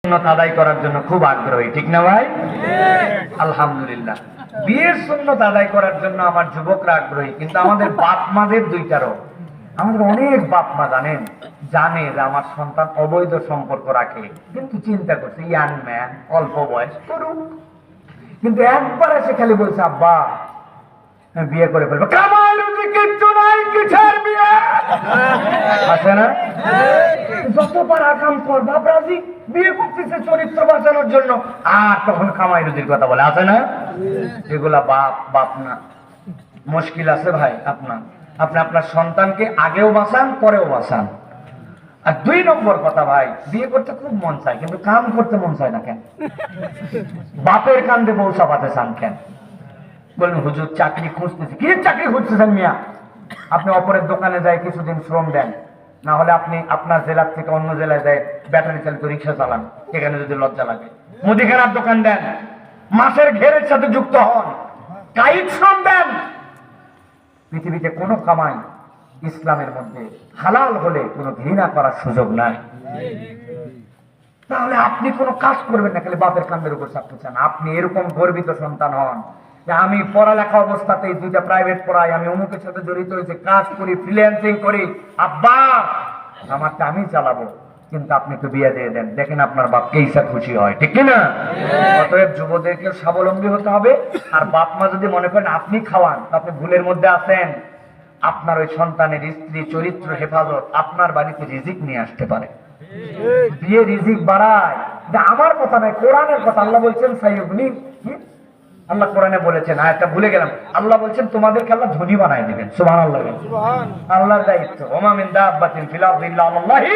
সুন্নত আদায় করার জন্য খুব আগ্রহী, ঠিক না ভাই? আলহামদুলিল্লাহ। বিয়ের সুন্নত আদায় করার জন্য আমার যুবকরা আগ্রহী, কিন্তু আমাদের বাপ মাদের দুইটারও, আমাদের অনেক বাপ মা জানে যে আমার সন্তান অবৈধ সম্পর্ক রাখে, কিন্তু চিন্তা করছে ইয়াং ম্যান, অল্প বয়স করুক, কিন্তু একবার এসে খালি বলছে আব্বা বিয়ে করে ফেলবো। কামাই রুজি কিচ্ছু নাই, কিসের বিয়ে? আছে না? যতবার আকাম কর বাপ রাজি, বিয়ে করতেছে চরিত্র বাঁচানোর জন্য, আর তখন কামাই রুজির কথা বলে। আছে না? এগুলা বাপ না। মুশকিল আছে ভাই আপনার। আপনি আপনার সন্তানকে আগেও বাঁচান, পরেও বাঁচান। আর 2 নম্বর কথা ভাই, বিয়ে করতে খুব মন চায়, কিন্তু কাম করতে মন চায় না কেন? বাপের কান্দে বউ চাপাতে চান কেন? বলুন হুজুর চাকরি খুঁজতেছি। কি চাকরি খুঁজতেছেন মিয়া? আপনি অপরের দোকানে যায় কিছুদিন শ্রম দেন, না হলে আপনি আপনার জেলার থেকে অন্য জেলায় যায় ব্যাটারি চালিত রিক্সা চালান, এখানে যদি লজ্জা লাগে। মুদিখানার দোকান দেন, মাছের ঘেরের সাথে যুক্ত হন, কায়িক শ্রম দেন। পৃথিবীতে কোনো কামাই ইসলামের মধ্যে হালাল হলে কোনো ঘৃণা করার সুযোগ নাই। তাহলে আপনি কোনো কাজ করবেন না, খালি বাপের কান্দের উপর চাপতে চান। আপনি এরকম গর্বিত সন্তান হন যে আমি পড়ালেখা অবস্থাতেই 2টা প্রাইভেট পড়াই, আমি অমুকের সাথে জড়িত হয়েছে, কাজ করি, ফ্রিল্যান্সিং করি, আব্বা আমারটা আমি চালাবো, কিন্তু আপনি তো বিয়ে দিয়ে দেন, দেখেন আপনার বাপ কেইসা খুশি হয়, ঠিক না? অতএব যুবদেরকে স্বাবলম্বী হতে হবে। আর বাপ মা যদি মনে করেন আপনি খাওয়ান, আপনি ভুলের মধ্যে আছেন। আপনার ওই সন্তানের স্ত্রী চরিত্র হেফাজত আপনার বাড়িতে রিজিক নিয়ে আসতে পারে। বিয়ে রিজিক বাড়ায়, আমার কথা নয়, কোরআনের কথা। আল্লাহ বলছেন সাইয়্যিবনি, আল্লাহ কোরআনে বলেছেন, আয়াতটা ভুলে গেলাম। আল্লাহ বলছেন তোমাদেরকে আল্লাহ ধনী বানায় দিবেন। সুবহানাল্লাহ। আল্লাহর দায়িত্ব, ওমা মিন দাব্বাতিন ফিল আরদি ইল্লা আলাল্লাহি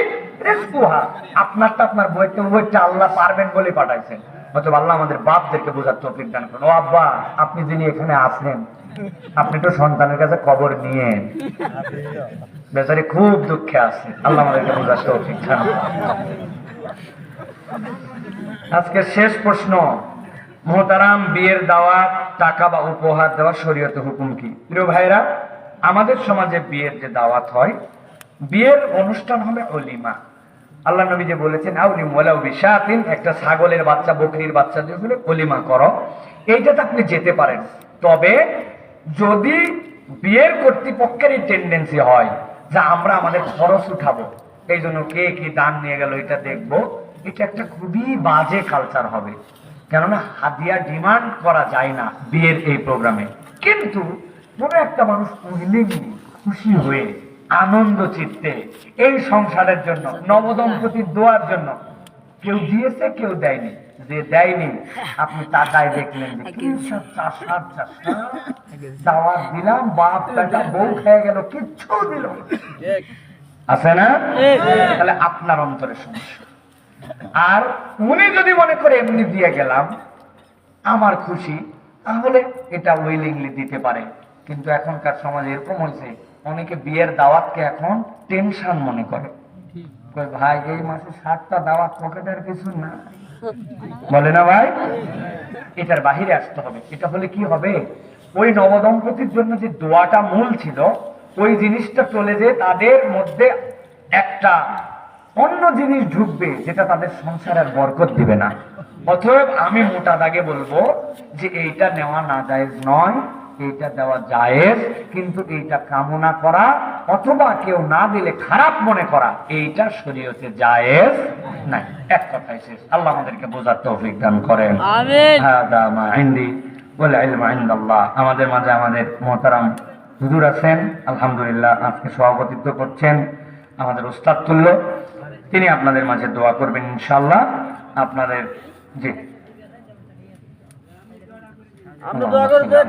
রিজকুহা। আপনারটা আপনার বইটা আল্লাহ পারবেন বলে পাঠাইছেন। অতএব আল্লাহ আমাদের বাপদেরকে বোঝার তৌফিক দান করুন। ও আব্বা, আপনি যিনি এখানে আসলেন, আপনি তো সন্তানের কাছে খবর নিয়ে, বেচারি খুব দুঃখে আছে, আল্লাহ আমাদেরকে বোঝার তৌফিক দান করুন। আজকে শেষ প্রশ্ন, মোহতারাম, বিয়ের দাওয়াত, টাকা বা উপহার দেওয়া শরীয়তে হুকুম কি? প্রিয় ভাইরা, আমাদের সমাজে বিয়ের যে দাওয়াত হয়, বিয়ের অনুষ্ঠান হবে অলিমা। আল্লাহ নবী যে বলেছেন আউলিম ওয়ালাউ বিশাতিন, একটা ছাগলের বাচ্চা, বকরির বাচ্চা দিয়ে বলে অলিমা করো, এইটাতে আপনি যেতে পারেন। তবে যদি বিয়ের কর্তৃপক্ষের টেন্ডেন্সি হয় যে আমরা আমাদের খরচ উঠাবো, এই জন্য কে কি দান নিয়ে গেল এটা দেখবো, এটা একটা খুবই বাজে কালচার হবে। কেননা হাদিয়া ডিমান্ড করা যায় না বিয়ের এই প্রোগ্রামে। কিন্তু কোনো একটা মানুষ খুশি হয়ে আনন্দ চিত্তে এই সংসারের জন্য, নবদম্পতির দোয়ার জন্য, কেউ দিয়েছে কেউ দেয়নি, যে দেয়নি আপনি তাকায় দেখলেন যে দাওয়াত দিলাম, বাপ টাকা বউ খেয়ে গেল, কিচ্ছু দিল আছে না? তাহলে আপনার অন্তরের সমস্যা। আর উনি যদি মনে করে এমনি দিয়ে গেলাম আমার খুশি, তাহলে এটা উইলিংলি দিতে পারে। কিন্তু এখনকার সমাজে এরকম হয়েছে, অনেকে বিয়ের দাওয়াতকে এখন টেনশন মনে করে। ভাই এই মাসে 7টা দাওয়াত, পকেটের কিছু না, বলে না ভাই? এটার বাহিরে আসতে হবে। এটা হলে কি হবে, ওই নবদম্পতির জন্য যে দোয়াটা মূল ছিল, ওই জিনিসটা চলে যে তাদের মধ্যে একটা অন্য জিনিস ঢুকবে, যেটা তাদের সংসারের বরকত দিবে না। অতএব আমি মোটা দাগে বলবো যে এইটা নেওয়া না জায়েজ নয়, এইটা দেওয়া জায়েজ, কিন্তু এইটা কামনা করা অথবা কেউ না দিলে খারাপ মনে করা, এইটা শরীয়তে জায়েজ নাই। এক কথাই শেষ। আল্লাহ আমাদেরকে বোঝার তৌফিক দান করেন। আমিন। হাদা মা ইনদি ওয়াল ইলমু ইনদাল্লাহ। আমাদের মাঝে আমাদের মুহতারাম হুজুর আছেন, আলহামদুলিল্লাহ, আজকে সভাপতিত্ব করছেন আমাদের উস্তাদ তুল্য। তিনি আপনাদের মাঝে দোয়া করবেন ইনশাআল্লাহ। আপনাদের জি, আমরা দোয়া করবেন।